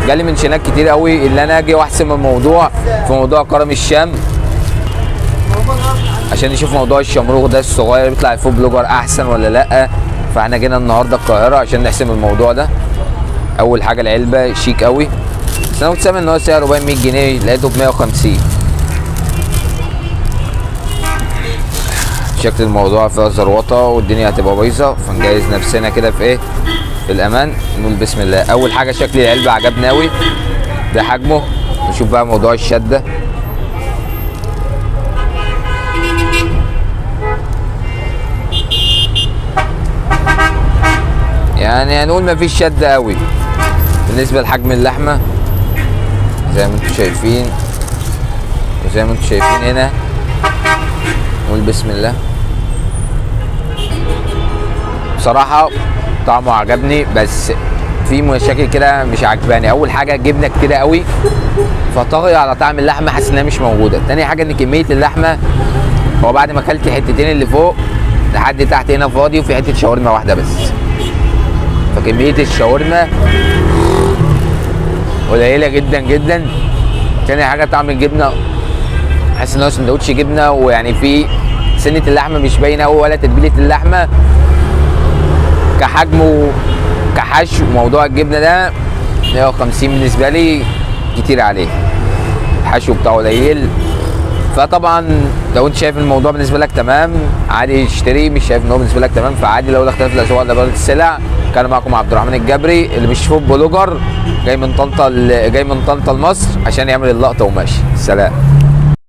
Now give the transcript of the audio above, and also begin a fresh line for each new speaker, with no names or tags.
جالي منشنات كتير قوي اللي انا اجي واحسم الموضوع في موضوع كرم الشام، عشان نشوف موضوع الشمروخ ده الصغير بيطلع فوق بلوجر احسن ولا لا. فاحنا جينا النهارده القاهره عشان نحسم الموضوع ده. اول حاجه العلبه شيك قوي، بس انا كنت سامع ان هو سعره باين 100 جنيه، لقيته ب 150. شكل الموضوع فيها زروطه والدنيا هتبقى بايظه، فنجهز نفسنا كده في ايه، في الامان. نقول بسم الله. اول حاجه شكل العلبه عجبني قوي، ده حجمه. نشوف بقى موضوع الشده. يعني هنقول مفيش شده قوي بالنسبه لحجم اللحمه زي ما انتم شايفين، وزي ما انتم شايفين هنا. نقول بسم الله. بصراحه طعمه عجبني، بس في مشاكل كده مش عجباني. اول حاجه جبنه كتيره قوي فطاغيه على طعم اللحمه، حاسس انها مش موجوده. تاني حاجه ان كميه اللحمه، هو بعد ما اكلت حتتين اللي فوق لحد تحت هنا فاضي، وفي حته شاورما واحده بس، فكميه الشاورما قليله جدا جدا. تاني حاجه طعم الجبنه، حاسس ان هو سندوتش جبنه، ويعني في سنه اللحمه مش باينه قوي ولا تتبيله اللحمه. كحجم وكحشو موضوع الجبنه ده 150 بالنسبه لي كتير عليه، الحشو بتاعه قليل. فطبعا لو انت شايف الموضوع بالنسبه لك تمام عادي اشتري، مش شايف ان هو بالنسبه لك تمام فعادي. لو اختلاف الاسواق ولا بلد السلع. كان معكم عبد الرحمن الجبري اللي مش فود بلوجر، جاي من طنطا لمصر عشان يعمل اللقطه وماشي. سلام.